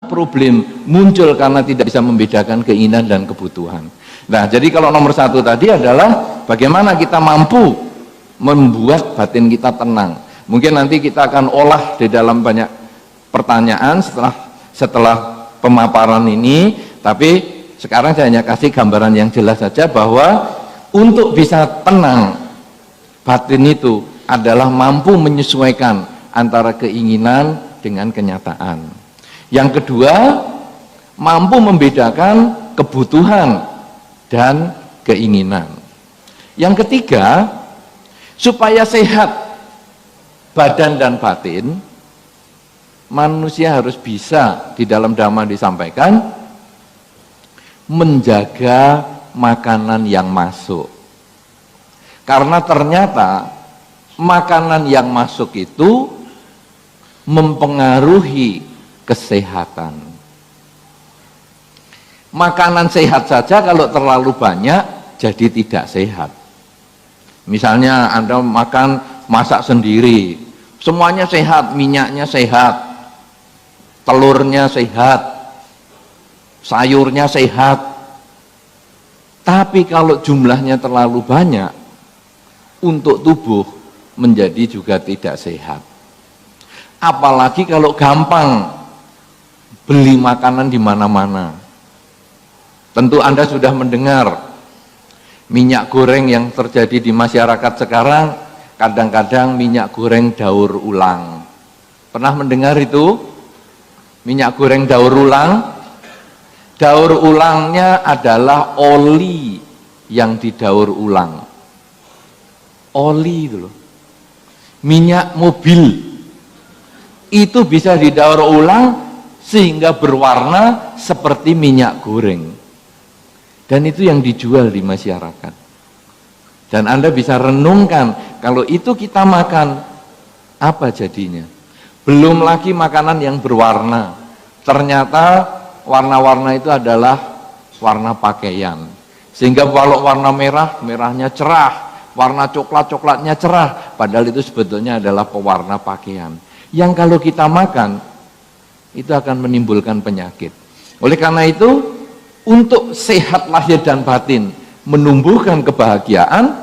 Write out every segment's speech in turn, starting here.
problem muncul karena tidak bisa membedakan keinginan dan kebutuhan. Nah, jadi kalau nomor satu tadi adalah bagaimana kita mampu membuat batin kita tenang. Mungkin nanti kita akan olah di dalam banyak pertanyaan setelah pemaparan ini, tapi sekarang saya hanya kasih gambaran yang jelas saja bahwa untuk bisa tenang, batin itu adalah mampu menyesuaikan antara keinginan dengan kenyataan. Yang kedua, mampu membedakan kebutuhan dan keinginan. Yang ketiga, supaya sehat badan dan batin, manusia harus bisa, di dalam Dhamma disampaikan, menjaga makanan yang masuk. Karena ternyata makanan yang masuk itu mempengaruhi kesehatan. Makanan sehat saja kalau terlalu banyak jadi tidak sehat. Misalnya Anda masak sendiri, semuanya sehat, minyaknya sehat, telurnya sehat, sayurnya sehat. Tapi kalau jumlahnya terlalu banyak, untuk tubuh menjadi juga tidak sehat. Apalagi kalau gampang beli makanan di mana-mana. Tentu Anda sudah mendengar minyak goreng yang terjadi di masyarakat sekarang, kadang-kadang minyak goreng daur ulang. Pernah mendengar itu? Minyak goreng daur ulang? Daur ulangnya adalah oli yang didaur ulang. Oli itu loh. Minyak mobil itu bisa didaur ulang sehingga berwarna seperti minyak goreng, dan itu yang dijual di masyarakat. Dan Anda bisa renungkan, kalau itu kita makan, apa jadinya? Belum lagi makanan yang berwarna, ternyata warna-warna itu adalah warna pakaian, sehingga kalau warna merah, merahnya cerah, warna coklat, coklatnya cerah, padahal itu sebetulnya adalah pewarna pakaian, yang kalau kita makan itu akan menimbulkan penyakit. Oleh karena itu, untuk sehat lahir dan batin, menumbuhkan kebahagiaan,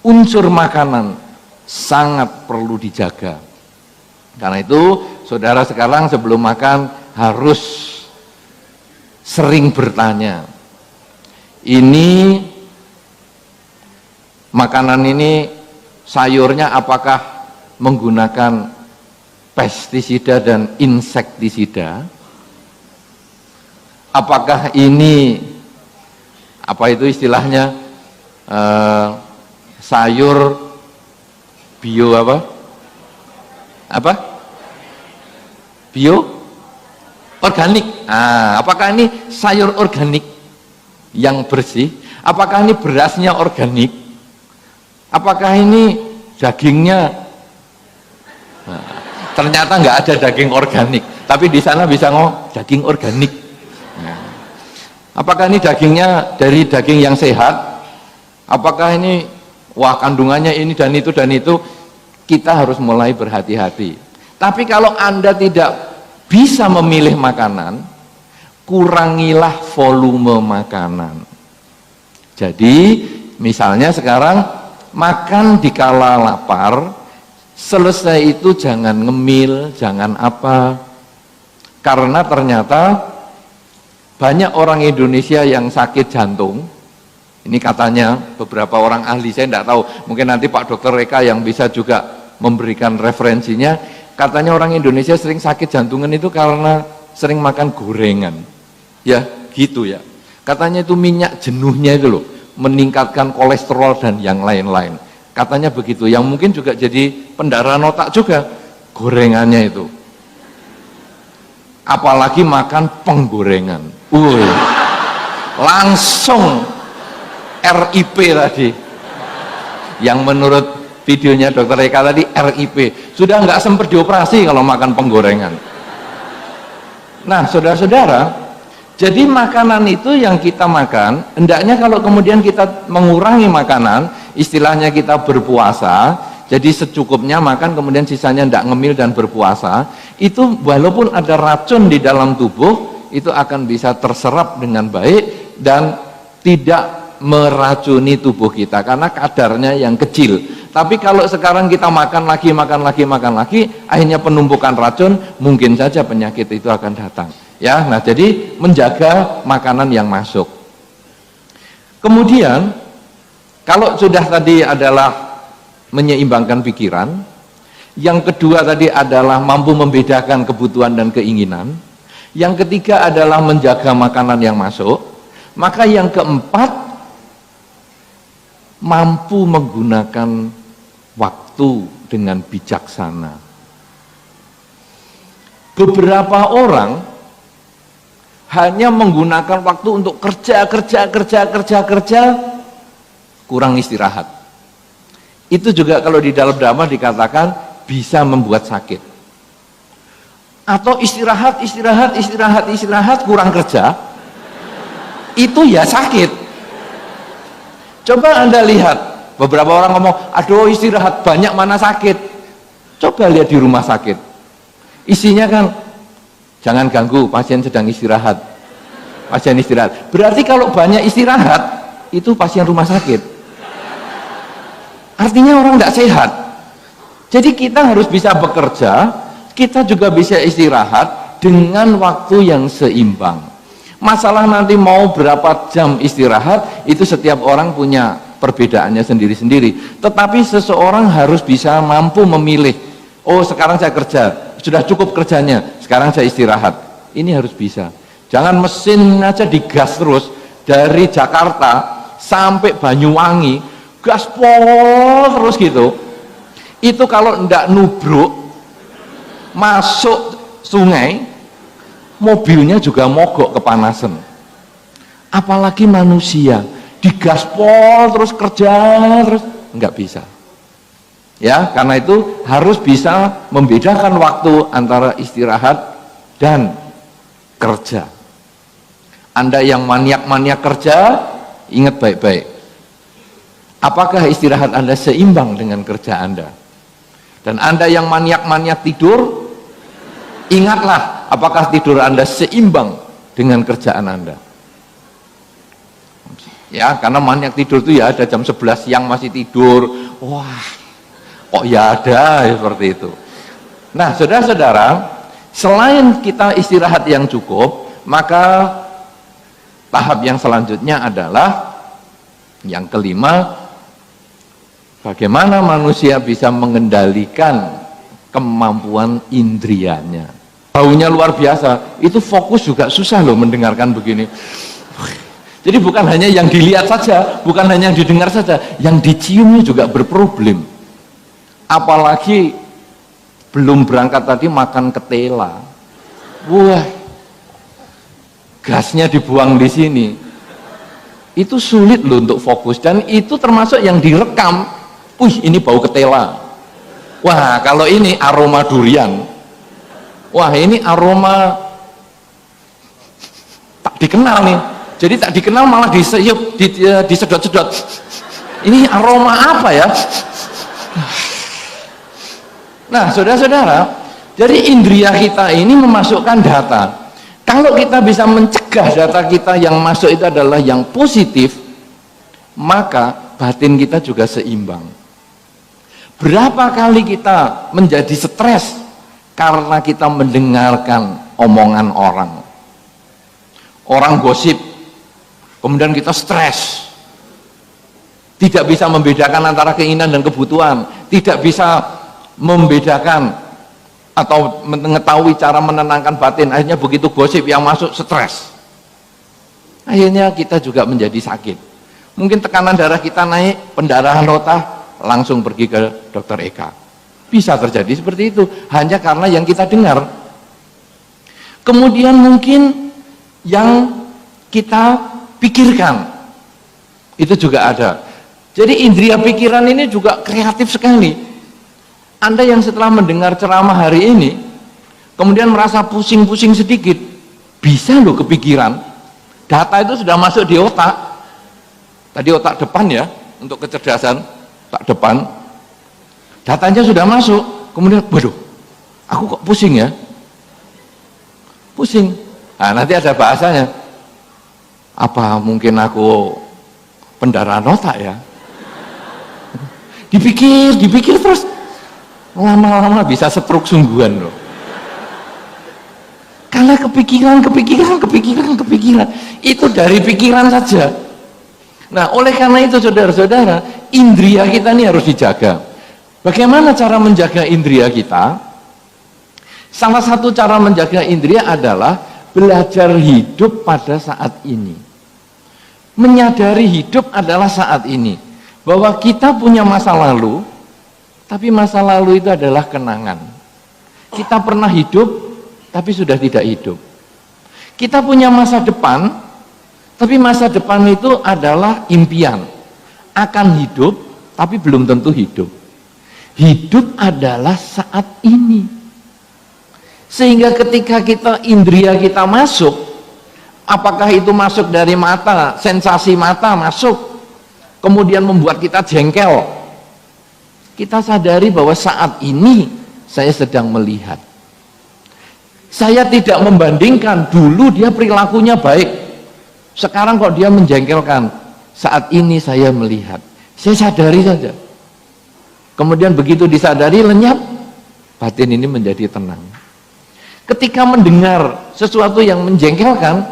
unsur makanan sangat perlu dijaga. Karena itu, saudara sekarang sebelum makan harus sering bertanya, ini makanan ini sayurnya apakah menggunakan pestisida dan insektisida? Apakah ini, apa itu istilahnya, sayur bio apa? Bio organik. Apakah ini sayur organik yang bersih? Apakah ini berasnya organik? Apakah ini dagingnya? Ternyata nggak ada daging organik, tapi di sana bisa daging organik. Apakah ini dagingnya dari daging yang sehat? Apakah ini kandungannya ini dan itu dan itu? Kita harus mulai berhati-hati. Tapi kalau Anda tidak bisa memilih makanan, kurangilah volume makanan. Jadi misalnya sekarang makan dikala lapar, selesai itu jangan ngemil, jangan apa. Karena ternyata banyak orang Indonesia yang sakit jantung. Ini katanya beberapa orang ahli, saya tidak tahu, mungkin nanti Pak Dokter Reka yang bisa juga memberikan referensinya. Katanya orang Indonesia sering sakit jantungan itu karena sering makan gorengan. Ya gitu ya. Katanya itu minyak jenuhnya itu loh, meningkatkan kolesterol dan yang lain-lain. Katanya begitu, yang mungkin juga jadi pendarahan otak juga, gorengannya itu. Apalagi makan penggorengan. Langsung RIP tadi. Yang menurut videonya Dokter Eka tadi RIP. Sudah nggak sempat dioperasi kalau makan penggorengan. Nah, saudara-saudara, jadi makanan itu yang kita makan, hendaknya kalau kemudian kita mengurangi makanan, istilahnya kita berpuasa, jadi secukupnya makan, kemudian sisanya tidak ngemil dan berpuasa, itu walaupun ada racun di dalam tubuh, itu akan bisa terserap dengan baik dan tidak meracuni tubuh kita karena kadarnya yang kecil. Tapi kalau sekarang kita makan lagi, akhirnya penumpukan racun, mungkin saja penyakit itu akan datang. Ya, nah jadi menjaga makanan yang masuk. Kemudian kalau sudah tadi adalah menyeimbangkan pikiran, yang kedua tadi adalah mampu membedakan kebutuhan dan keinginan, yang ketiga adalah menjaga makanan yang masuk, maka yang keempat mampu menggunakan waktu dengan bijaksana. Beberapa orang hanya menggunakan waktu untuk kerja, kurang istirahat. Itu juga kalau di dalam dhamma dikatakan bisa membuat sakit. Atau istirahat, kurang kerja, itu ya sakit. Coba Anda lihat, beberapa orang ngomong, aduh istirahat banyak mana sakit. Coba lihat di rumah sakit, isinya kan, jangan ganggu, pasien sedang istirahat. Pasien istirahat. Berarti kalau banyak istirahat, itu pasien rumah sakit. Artinya orang tidak sehat. Jadi kita harus bisa bekerja, kita juga bisa istirahat dengan waktu yang seimbang. Masalah nanti mau berapa jam istirahat, itu setiap orang punya perbedaannya sendiri-sendiri. Tetapi seseorang harus bisa mampu memilih, oh sekarang saya kerja, sudah cukup kerjanya, sekarang saya istirahat. Ini harus bisa. Jangan mesin aja digas terus, dari Jakarta sampai Banyuwangi, gaspol terus gitu. Itu kalau ndak nubruk, masuk sungai, mobilnya juga mogok kepanasan. Apalagi manusia digaspol terus kerja terus, nggak bisa. Ya, karena itu harus bisa membedakan waktu antara istirahat dan kerja. Anda yang maniak-maniak kerja, ingat baik-baik. Apakah istirahat Anda seimbang dengan kerja Anda? Dan Anda yang maniak-maniak tidur, ingatlah apakah tidur Anda seimbang dengan kerjaan Anda. Ya, karena maniak tidur itu ya ada jam 11 siang masih tidur. Wah, kok ya ada seperti itu. Nah, saudara-saudara, selain kita istirahat yang cukup, maka tahap yang selanjutnya adalah yang kelima, bagaimana manusia bisa mengendalikan kemampuan indrianya. Baunya luar biasa, itu fokus juga susah loh mendengarkan begini. Jadi bukan hanya yang dilihat saja, bukan hanya yang didengar saja, yang diciumnya juga berproblem. Apalagi belum berangkat tadi makan ketela. Wah, gasnya dibuang di sini. Itu sulit loh untuk fokus, dan itu termasuk yang direkam. Wih, ini bau ketela. Wah, kalau ini aroma durian. Wah, ini aroma tak dikenal nih. Jadi tak dikenal malah disedot-sedot. Ini aroma apa ya? Nah, saudara-saudara, jadi indria kita ini memasukkan data. Kalau kita bisa mencegah data kita yang masuk itu adalah yang positif, maka batin kita juga seimbang. Berapa kali kita menjadi stres karena kita mendengarkan omongan orang. Orang gosip, kemudian kita stres. Tidak bisa membedakan antara keinginan dan kebutuhan, tidak bisa membedakan atau mengetahui cara menenangkan batin. Akhirnya begitu gosip yang masuk, stres. Akhirnya kita juga menjadi sakit. Mungkin tekanan darah kita naik, pendarahan otak, langsung pergi ke dokter Eka. Bisa terjadi seperti itu, hanya karena yang kita dengar. Kemudian mungkin yang kita pikirkan, itu juga ada. Jadi indria pikiran ini juga kreatif sekali. Anda yang setelah mendengar ceramah hari ini, kemudian merasa pusing-pusing sedikit, bisa loh kepikiran. Data itu sudah masuk di otak. Tadi otak depan ya, untuk kecerdasan, otak depan. datanya sudah masuk, kemudian waduh, aku kok pusing ya, pusing. Nah, nanti ada bahasanya, apa mungkin aku pendarahan otak ya? Dipikir terus, lama-lama bisa stroke sungguhan loh. Karena kepikiran, itu dari pikiran saja. Nah, oleh karena itu saudara-saudara, indria kita ini harus dijaga. Bagaimana cara menjaga indria kita? Salah satu cara menjaga indria adalah belajar hidup pada saat ini. Menyadari hidup adalah saat ini. Bahwa kita punya masa lalu, tapi masa lalu itu adalah kenangan. Kita pernah hidup, tapi sudah tidak hidup. Kita punya masa depan, tapi masa depan itu adalah impian. Akan hidup, tapi belum tentu hidup. Hidup adalah saat ini. Sehingga ketika indria kita masuk, apakah itu masuk dari mata, sensasi mata masuk, kemudian membuat kita jengkel, kita sadari bahwa saat ini saya sedang melihat. Saya tidak membandingkan, dulu dia perilakunya baik, sekarang kok dia menjengkelkan. Saat ini saya melihat, saya sadari saja. Kemudian begitu disadari, lenyap, batin ini menjadi tenang. Ketika mendengar sesuatu yang menjengkelkan,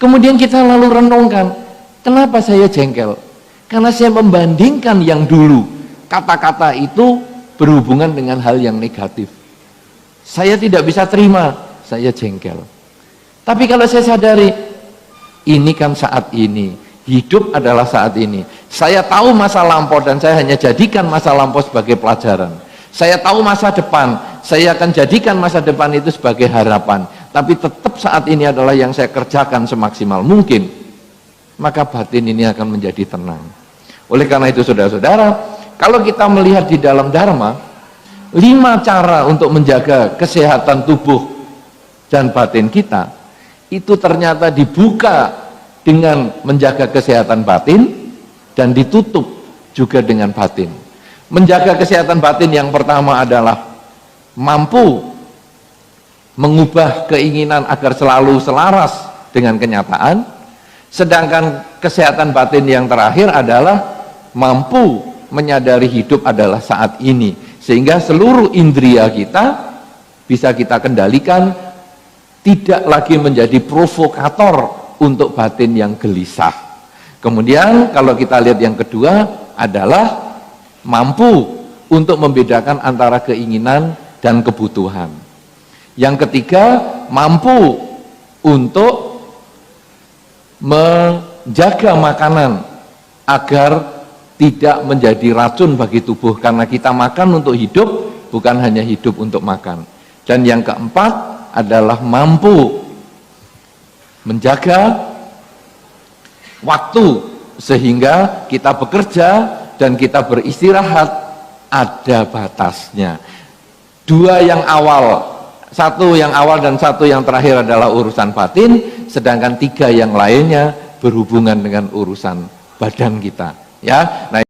kemudian kita lalu renungkan, kenapa saya jengkel? Karena saya membandingkan yang dulu, kata-kata itu berhubungan dengan hal yang negatif. Saya tidak bisa terima, saya jengkel. Tapi kalau saya sadari, ini kan saat ini, hidup adalah saat ini. Saya tahu masa lampau dan saya hanya jadikan masa lampau sebagai pelajaran. Saya tahu masa depan, saya akan jadikan masa depan itu sebagai harapan. Tapi tetap saat ini adalah yang saya kerjakan semaksimal mungkin. Maka batin ini akan menjadi tenang. Oleh karena itu saudara-saudara, kalau kita melihat di dalam Dharma, 5 cara untuk menjaga kesehatan tubuh dan batin kita, itu ternyata dibuka dengan menjaga kesehatan batin dan ditutup juga dengan batin. Menjaga kesehatan batin yang pertama adalah mampu mengubah keinginan agar selalu selaras dengan kenyataan. Sedangkan kesehatan batin yang terakhir adalah mampu menyadari hidup adalah saat ini. Sehingga seluruh indria kita bisa kita kendalikan, tidak lagi menjadi provokator untuk batin yang gelisah. Kemudian kalau kita lihat yang kedua adalah mampu untuk membedakan antara keinginan dan kebutuhan. Yang ketiga, mampu untuk menjaga makanan agar tidak menjadi racun bagi tubuh, karena kita makan untuk hidup, bukan hanya hidup untuk makan. Dan yang keempat adalah mampu menjaga waktu sehingga kita bekerja dan kita beristirahat ada batasnya. 2 yang awal, 1 yang awal dan 1 yang terakhir adalah urusan batin, sedangkan 3 yang lainnya berhubungan dengan urusan badan kita. Ya, nah